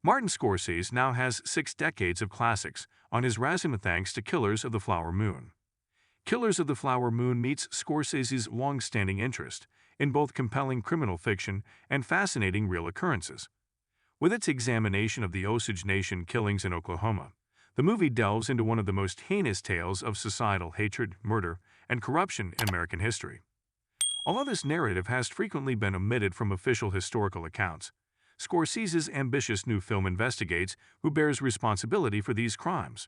Martin Scorsese now has 6 decades of classics on his resume thanks to Killers of the Flower Moon. Killers of the Flower Moon meets Scorsese's long-standing interest in both compelling criminal fiction and fascinating real occurrences. With its examination of the Osage Nation killings in Oklahoma, the movie delves into one of the most heinous tales of societal hatred, murder, and corruption in American history. Although this narrative has frequently been omitted from official historical accounts, Scorsese's ambitious new film investigates who bears responsibility for these crimes.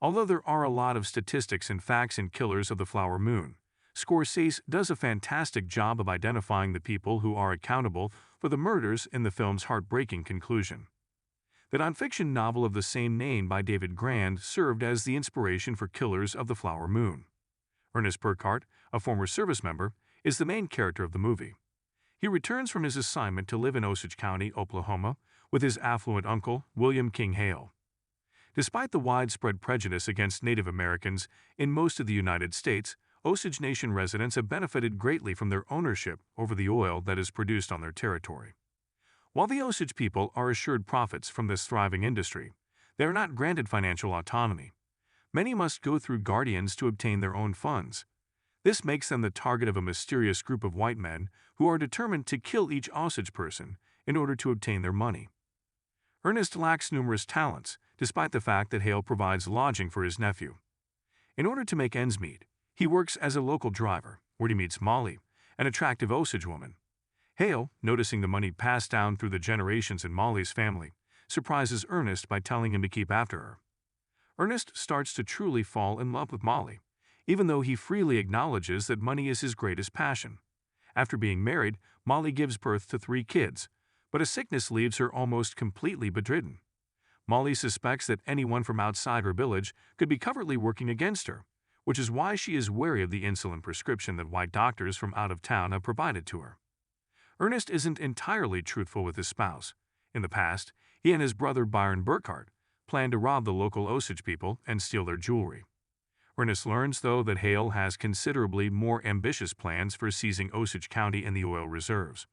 Although there are a lot of statistics and facts in Killers of the Flower Moon, Scorsese does a fantastic job of identifying the people who are accountable for the murders in the film's heartbreaking conclusion. The nonfiction novel of the same name by David Grand served as the inspiration for Killers of the Flower Moon. Ernest Burkhart, a former service member, is the main character of the movie. He returns from his assignment to live in Osage County, Oklahoma, with his affluent uncle, William King Hale. Despite the widespread prejudice against Native Americans in most of the United States, Osage Nation residents have benefited greatly from their ownership over the oil that is produced on their territory. While the Osage people are assured profits from this thriving industry, they are not granted financial autonomy. Many must go through guardians to obtain their own funds. This makes them the target of a mysterious group of white men who are determined to kill each Osage person in order to obtain their money. Ernest lacks numerous talents, despite the fact that Hale provides lodging for his nephew. In order to make ends meet, he works as a local driver, where he meets Molly, an attractive Osage woman. Hale, noticing the money passed down through the generations in Molly's family, surprises Ernest by telling him to keep after her. Ernest starts to truly fall in love with Molly, even though he freely acknowledges that money is his greatest passion. After being married, Molly gives birth to 3 kids, but a sickness leaves her almost completely bedridden. Molly suspects that anyone from outside her village could be covertly working against her, which is why she is wary of the insulin prescription that white doctors from out of town have provided to her. Ernest isn't entirely truthful with his spouse. In the past, he and his brother Byron Burkhart planned to rob the local Osage people and steal their jewelry. Ernest learns, though, that Hale has considerably more ambitious plans for seizing Osage County and the oil reserves.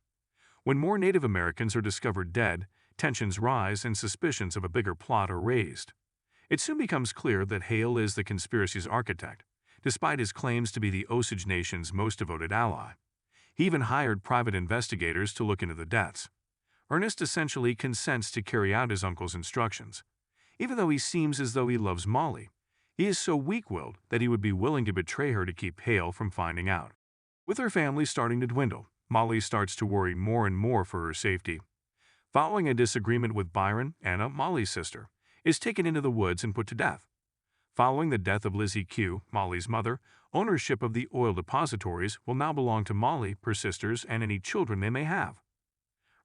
When more Native Americans are discovered dead, tensions rise and suspicions of a bigger plot are raised. It soon becomes clear that Hale is the conspiracy's architect, despite his claims to be the Osage Nation's most devoted ally. He even hired private investigators to look into the deaths. Ernest essentially consents to carry out his uncle's instructions. Even though he seems as though he loves Molly, he is so weak-willed that he would be willing to betray her to keep Hale from finding out. With her family starting to dwindle, Molly starts to worry more and more for her safety. Following a disagreement with Byron, Anna, Molly's sister, is taken into the woods and put to death. Following the death of Lizzie Q, Molly's mother, ownership of the oil depositories will now belong to Molly, her sisters, and any children they may have.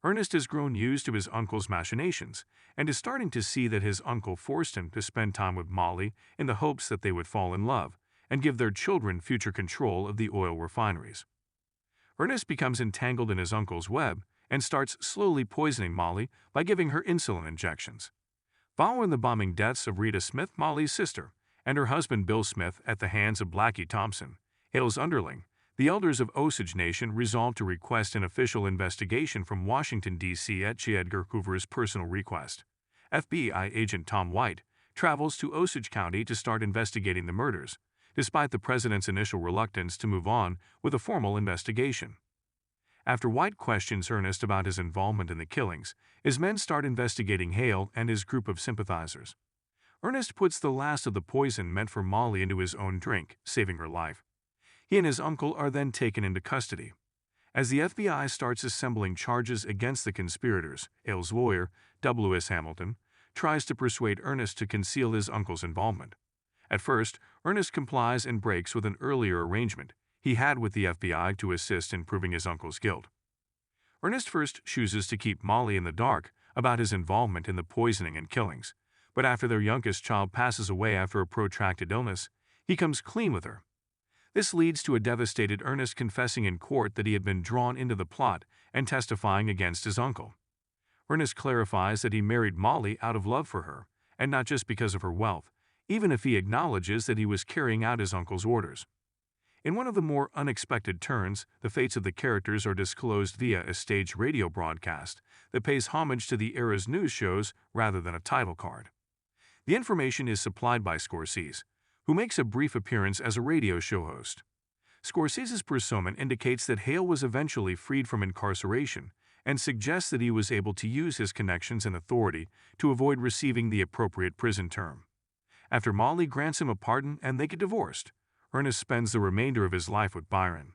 Ernest has grown used to his uncle's machinations and is starting to see that his uncle forced him to spend time with Molly in the hopes that they would fall in love and give their children future control of the oil refineries. Ernest becomes entangled in his uncle's web and starts slowly poisoning Molly by giving her insulin injections. Following the bombing deaths of Rita Smith, Molly's sister, and her husband Bill Smith at the hands of Blackie Thompson, Hale's underling, the elders of Osage Nation resolved to request an official investigation from Washington, D.C. at J. Edgar Hoover's personal request. FBI agent Tom White travels to Osage County to start investigating the murders, despite the president's initial reluctance to move on with a formal investigation. After White questions Ernest about his involvement in the killings, his men start investigating Hale and his group of sympathizers. Ernest puts the last of the poison meant for Molly into his own drink, saving her life. He and his uncle are then taken into custody. As the FBI starts assembling charges against the conspirators, Hale's lawyer, W.S. Hamilton, tries to persuade Ernest to conceal his uncle's involvement. At first, Ernest complies and breaks with an earlier arrangement he had with the FBI to assist in proving his uncle's guilt. Ernest first chooses to keep Molly in the dark about his involvement in the poisoning and killings, but after their youngest child passes away after a protracted illness, he comes clean with her. This leads to a devastated Ernest confessing in court that he had been drawn into the plot and testifying against his uncle. Ernest clarifies that he married Molly out of love for her, and not just because of her wealth, even if he acknowledges that he was carrying out his uncle's orders. In one of the more unexpected turns, the fates of the characters are disclosed via a staged radio broadcast that pays homage to the era's news shows rather than a title card. The information is supplied by Scorsese, who makes a brief appearance as a radio show host. Scorsese's persona indicates that Hale was eventually freed from incarceration and suggests that he was able to use his connections and authority to avoid receiving the appropriate prison term. After Molly grants him a pardon and they get divorced, Ernest spends the remainder of his life with Byron.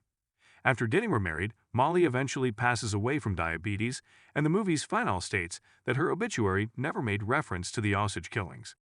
After Denning were married, Molly eventually passes away from diabetes, and the movie's finale states that her obituary never made reference to the Osage killings.